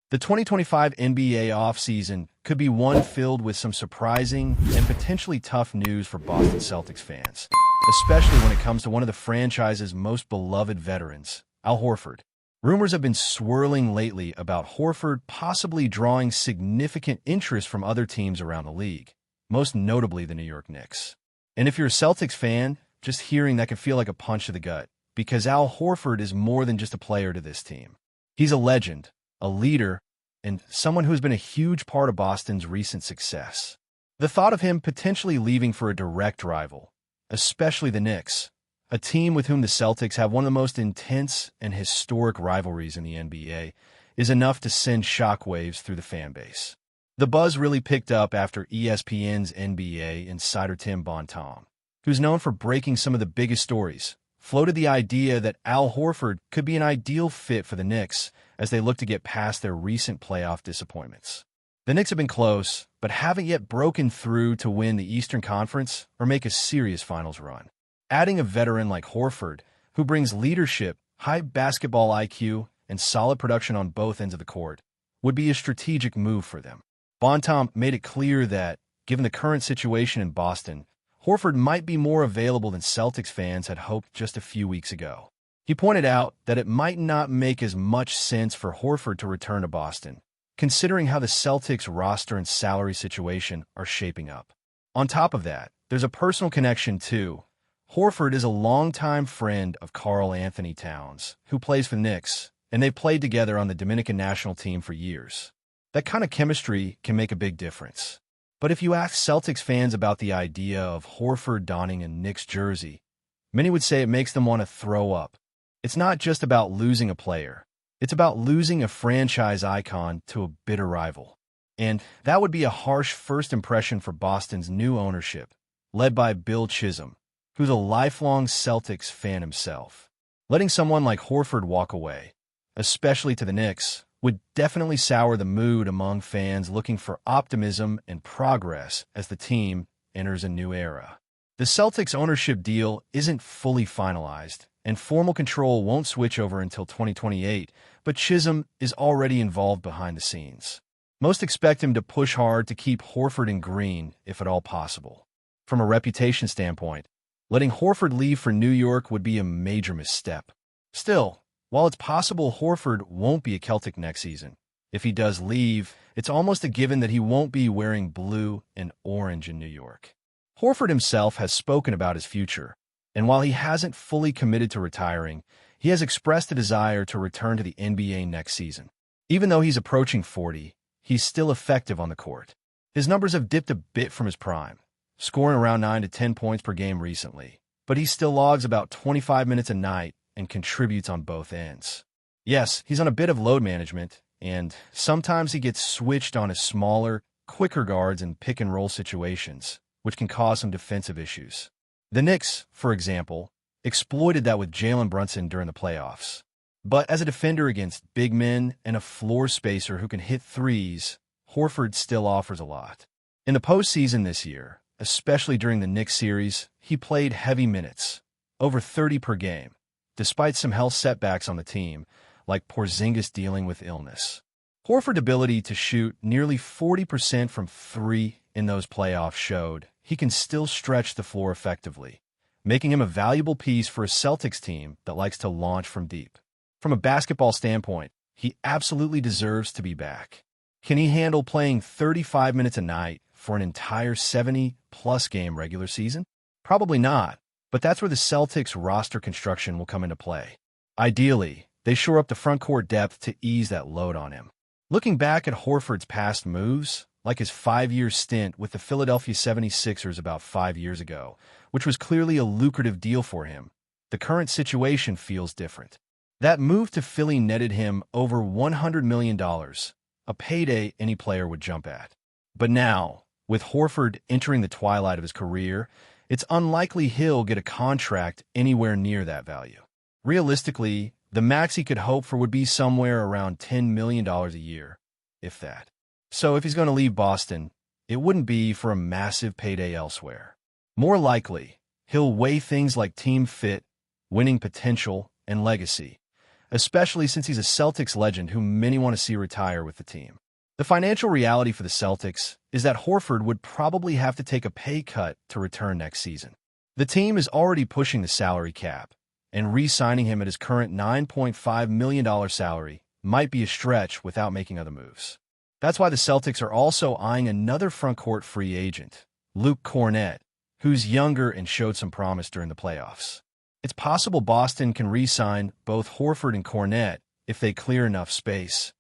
The 2025 NBA offseason could be one filled with some surprising and potentially tough news for Boston Celtics fans, especially when it comes to one of the franchise's most beloved veterans, Al Horford. Rumors have been swirling lately about Horford possibly drawing significant interest from other teams around the league, most notably the New York Knicks. And if you're a Celtics fan, just hearing that can feel like a punch to the gut, because Al Horford is more than just a player to this team. He's a legend, a leader, and someone who has been a huge part of Boston's recent success. The thought of him potentially leaving for a direct rival, especially the Knicks, a team with whom the Celtics have one of the most intense and historic rivalries in the NBA, is enough to send shockwaves through the fan base. The buzz really picked up after ESPN's NBA insider Tim Bontemps, who's known for breaking some of the biggest stories, floated the idea that Al Horford could be an ideal fit for the Knicks as they look to get past their recent playoff disappointments. The Knicks have been close, but haven't yet broken through to win the Eastern Conference or make a serious finals run. Adding a veteran like Horford, who brings leadership, high basketball IQ, and solid production on both ends of the court, would be a strategic move for them. Bontemps made it clear that, given the current situation in Boston, Horford might be more available than Celtics fans had hoped just a few weeks ago. He pointed out that it might not make as much sense for Horford to return to Boston, considering how the Celtics roster and salary situation are shaping up. On top of that, there's a personal connection too. Horford is a longtime friend of Karl Anthony Towns, who plays for the Knicks, and they've played together on the Dominican national team for years. That kind of chemistry can make a big difference. But if you ask Celtics fans about the idea of Horford donning a Knicks jersey, many would say it makes them want to throw up. It's not just about losing a player. It's about losing a franchise icon to a bitter rival. And that would be a harsh first impression for Boston's new ownership, led by Bill Chisholm, who's a lifelong Celtics fan himself. Letting someone like Horford walk away, especially to the Knicks, would definitely sour the mood among fans looking for optimism and progress as the team enters a new era. The Celtics ownership deal isn't fully finalized, and formal control won't switch over until 2028, but Chisholm is already involved behind the scenes. Most expect him to push hard to keep Horford in green, if at all possible. From a reputation standpoint, letting Horford leave for New York would be a major misstep. Still, while it's possible Horford won't be a Celtic next season, if he does leave, it's almost a given that he won't be wearing blue and orange in New York. Horford himself has spoken about his future, and while he hasn't fully committed to retiring, he has expressed a desire to return to the NBA next season. Even though he's approaching 40, he's still effective on the court. His numbers have dipped a bit from his prime, scoring around 9 to 10 points per game recently, but he still logs about 25 minutes a night and contributes on both ends. Yes, he's on a bit of load management, and sometimes he gets switched on his smaller, quicker guards in pick-and-roll situations, which can cause some defensive issues. The Knicks, for example, exploited that with Jalen Brunson during the playoffs. But as a defender against big men and a floor spacer who can hit threes, Horford still offers a lot. In the postseason this year, especially during the Knicks series, he played heavy minutes, over 30 per game, despite some health setbacks on the team, like PORZINGIS dealing with illness. Horford's ability to shoot nearly 40% from three in those playoffs showed he can still stretch the floor effectively, making him a valuable piece for a Celtics team that likes to launch from deep. From a basketball standpoint, he absolutely deserves to be back. Can he handle playing 35 minutes a night for an entire 70-plus game regular season? Probably not. But that's where the Celtics roster construction will come into play. Ideally, they shore up the front court depth to ease that load on him. Looking back at Horford's past moves, like his 5-year stint with the Philadelphia 76ers about 5 years ago, which was clearly a lucrative deal for him, the current situation feels different. That move to Philly netted him over $100 million, a payday any player would jump at. But now, with Horford entering the twilight of his career, it's unlikely he'll get a contract anywhere near that value. Realistically, the max he could hope for would be somewhere around $10 million a year, if that. So if he's going to leave Boston, it wouldn't be for a massive payday elsewhere. More likely, he'll weigh things like team fit, winning potential, and legacy, especially since he's a Celtics legend who many want to see retire with the team. The financial reality for the Celtics is that Horford would probably have to take a pay cut to return next season. The team is already pushing the salary cap, and re-signing him at his current $9.5 million salary might be a stretch without making other moves. That's why the Celtics are also eyeing another frontcourt free agent, Luke Kornet, who's younger and showed some promise during the playoffs. It's possible Boston can re-sign both Horford and Kornet if they clear enough space,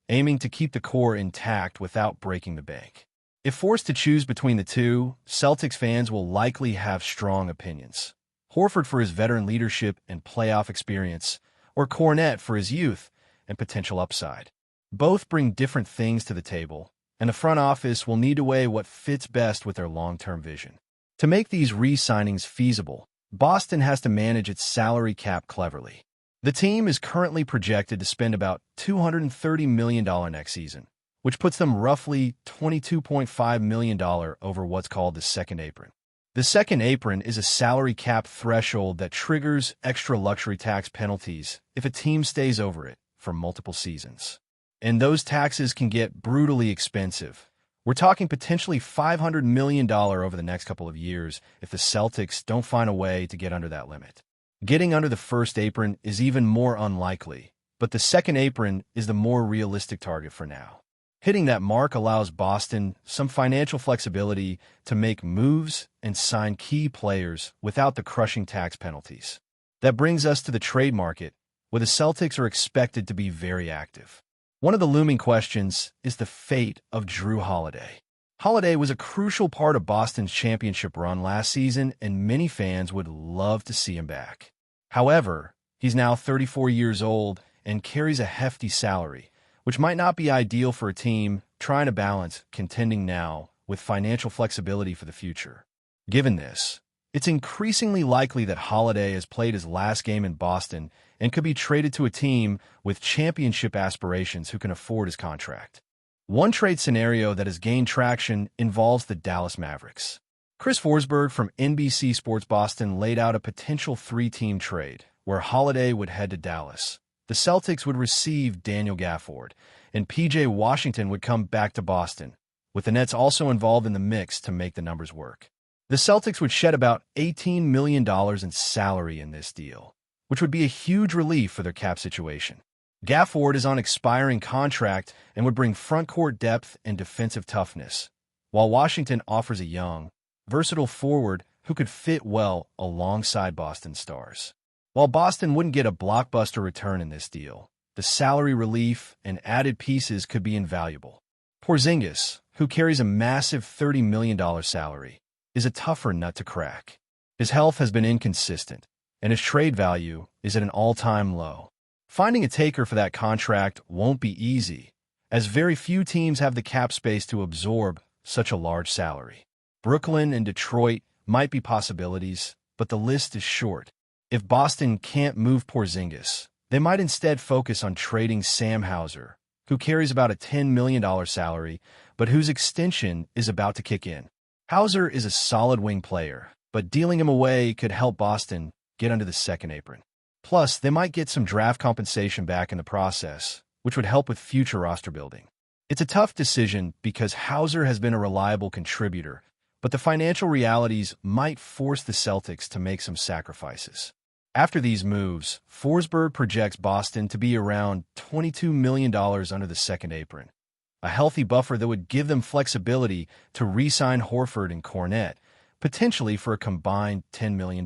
aiming to keep the core intact without breaking the bank. If forced to choose between the two, Celtics fans will likely have strong opinions. Horford for his veteran leadership and playoff experience, or Kornet for his youth and potential upside. Both bring different things to the table, and the front office will need to weigh what fits best with their long-term vision. To make these re-signings feasible, Boston has to manage its salary cap cleverly. The team is currently projected to spend about $230 million next season, which puts them roughly $22.5 million over what's called the second apron. The second apron is a salary cap threshold that triggers extra luxury tax penalties if a team stays over it for multiple seasons. And those taxes can get brutally expensive. We're talking potentially $500 million over the next couple of years if the Celtics don't find a way to get under that limit. Getting under the first apron is even more unlikely, but the second apron is the more realistic target for now. Hitting that mark allows Boston some financial flexibility to make moves and sign key players without the crushing tax penalties. That brings us to the trade market, where the Celtics are expected to be very active. One of the looming questions is the fate of Jrue Holiday. Holiday was a crucial part of Boston's championship run last season, and many fans would love to see him back. However, he's now 34 years old and carries a hefty salary, which might not be ideal for a team trying to balance contending now with financial flexibility for the future. Given this, it's increasingly likely that Holiday has played his last game in Boston and could be traded to a team with championship aspirations who can afford his contract. One trade scenario that has gained traction involves the Dallas Mavericks. Chris Forsberg from NBC Sports Boston laid out a potential three-team trade where Holiday would head to Dallas. The Celtics would receive Daniel Gafford, and P.J. Washington would come back to Boston, with the Nets also involved in the mix to make the numbers work. The Celtics would shed about $18 million in salary in this deal, which would be a huge relief for their cap situation. Gafford is on expiring contract and would bring front-court depth and defensive toughness, while Washington offers a young, versatile forward who could fit well alongside Boston stars. While Boston wouldn't get a blockbuster return in this deal, the salary relief and added pieces could be invaluable. PORZINGIS, who carries a massive $30 million salary, is a tougher nut to crack. His health has been inconsistent, and his trade value is at an all-time low. Finding a taker for that contract won't be easy, as very few teams have the cap space to absorb such a large salary. Brooklyn and Detroit might be possibilities, but the list is short. If Boston can't move PORZINGIS, they might instead focus on trading Sam Hauser, who carries about a $10 million salary, but whose extension is about to kick in. Hauser is a solid wing player, but dealing him away could help Boston get under the second apron. Plus, they might get some draft compensation back in the process, which would help with future roster building. It's a tough decision because Hauser has been a reliable contributor, but the financial realities might force the Celtics to make some sacrifices. After these moves, Forsberg projects Boston to be around $22 million under the second apron, a healthy buffer that would give them flexibility to re-sign Horford and Kornet, potentially for a combined $10 million.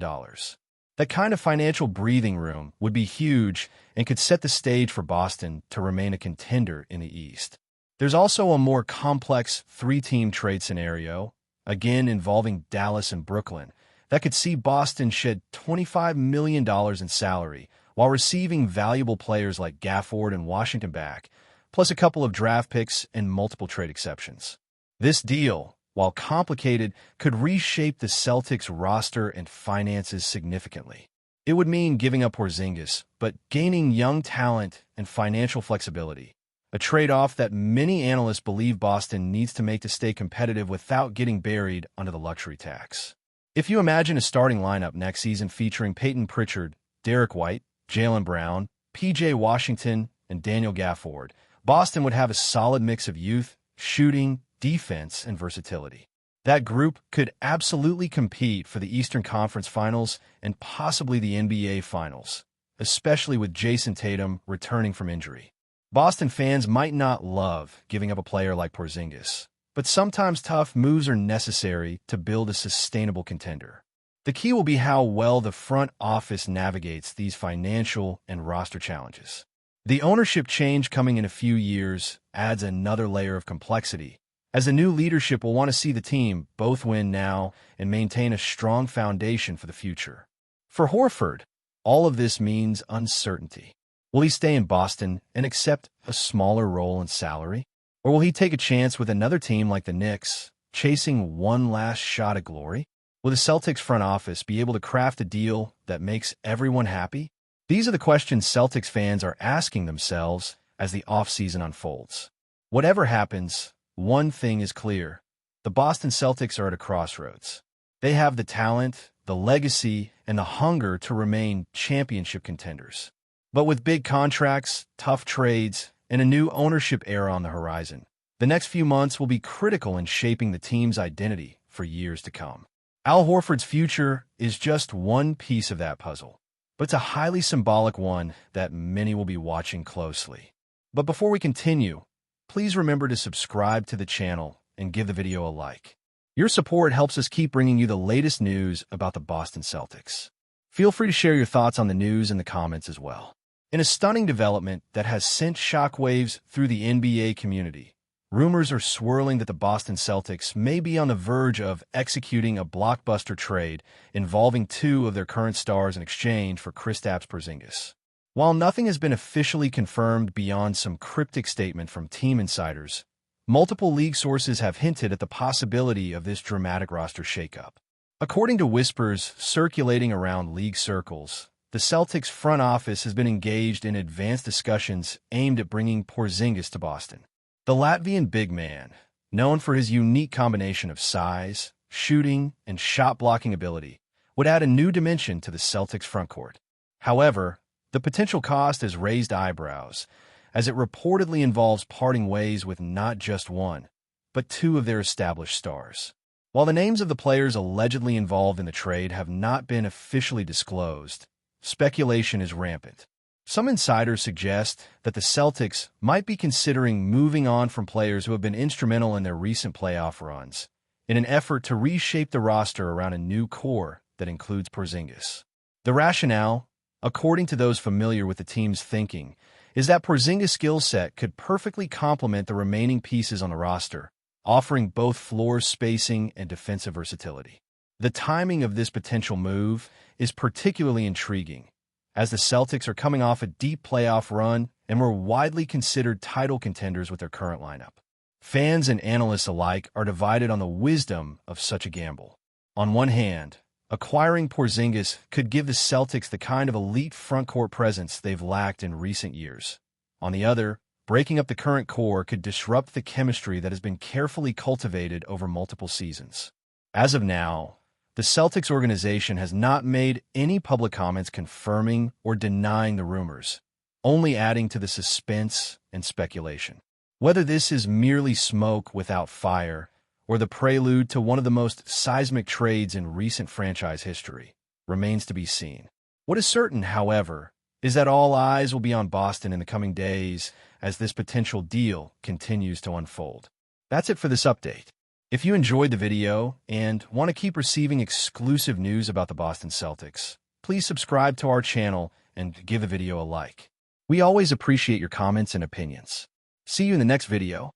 That kind of financial breathing room would be huge and could set the stage for Boston to remain a contender in the East. There's also a more complex three-team trade scenario, again involving Dallas and Brooklyn, that could see Boston shed $25 million in salary while receiving valuable players like Gafford and Washington back, plus a couple of draft picks and multiple trade exceptions. This deal, while complicated, could reshape the Celtics' roster and finances significantly. It would mean giving up PORZINGIS, but gaining young talent and financial flexibility, a trade-off that many analysts believe Boston needs to make to stay competitive without getting buried under the luxury tax. If you imagine a starting lineup next season featuring Peyton Pritchard, Derek White, Jaylen Brown, P.J. Washington, and Daniel Gafford, Boston would have a solid mix of youth, shooting, defense, and versatility. That group could absolutely compete for the Eastern Conference Finals and possibly the NBA Finals, especially with Jason Tatum returning from injury. Boston fans might not love giving up a player like PORZINGIS, but sometimes tough moves are necessary to build a sustainable contender. The key will be how well the front office navigates these financial and roster challenges. The ownership change coming in a few years adds another layer of complexity, as the new leadership will want to see the team both win now and maintain a strong foundation for the future. For Horford, all of this means uncertainty. Will he stay in Boston and accept a smaller role and salary? Or will he take a chance with another team like the Knicks, chasing one last shot at glory? Will the Celtics front office be able to craft a deal that makes everyone happy? These are the questions Celtics fans are asking themselves as the offseason unfolds. Whatever happens, one thing is clear. The Boston Celtics are at a crossroads. They have the talent, the legacy, and the hunger to remain championship contenders. But with big contracts, tough trades, and a new ownership era on the horizon, the next few months will be critical in shaping the team's identity for years to come. Al Horford's future is just one piece of that puzzle, but it's a highly symbolic one that many will be watching closely. But before we continue, please remember to subscribe to the channel and give the video a like. Your support helps us keep bringing you the latest news about the Boston Celtics. Feel free to share your thoughts on the news in the comments as well. In a stunning development that has sent shockwaves through the NBA community, rumors are swirling that the Boston Celtics may be on the verge of executing a blockbuster trade involving two of their current stars in exchange for Kristaps Porzingis. While nothing has been officially confirmed beyond some cryptic statement from team insiders, multiple league sources have hinted at the possibility of this dramatic roster shakeup. According to whispers circulating around league circles, the Celtics front office has been engaged in advanced discussions aimed at bringing Porzingis to Boston. The Latvian big man, known for his unique combination of size, shooting, and shot-blocking ability, would add a new dimension to the Celtics frontcourt. However, the potential cost has raised eyebrows, as it reportedly involves parting ways with not just one, but two of their established stars. While the names of the players allegedly involved in the trade have not been officially disclosed, speculation is rampant. Some insiders suggest that the Celtics might be considering moving on from players who have been instrumental in their recent playoff runs, in an effort to reshape the roster around a new core that includes Porzingis. The rationale, according to those familiar with the team's thinking, is that Porzingis' skill set could perfectly complement the remaining pieces on the roster, offering both floor spacing and defensive versatility. The timing of this potential move is particularly intriguing, as the Celtics are coming off a deep playoff run and were widely considered title contenders with their current lineup. Fans and analysts alike are divided on the wisdom of such a gamble. On one hand, acquiring Porzingis could give the Celtics the kind of elite frontcourt presence they've lacked in recent years. On the other, breaking up the current core could disrupt the chemistry that has been carefully cultivated over multiple seasons. As of now, the Celtics organization has not made any public comments confirming or denying the rumors, only adding to the suspense and speculation. Whether this is merely smoke without fire or the prelude to one of the most seismic trades in recent franchise history remains to be seen. What is certain, however, is that all eyes will be on Boston in the coming days as this potential deal continues to unfold. That's it for this update. If you enjoyed the video and want to keep receiving exclusive news about the Boston Celtics, please subscribe to our channel and give the video a like. We always appreciate your comments and opinions. See you in the next video.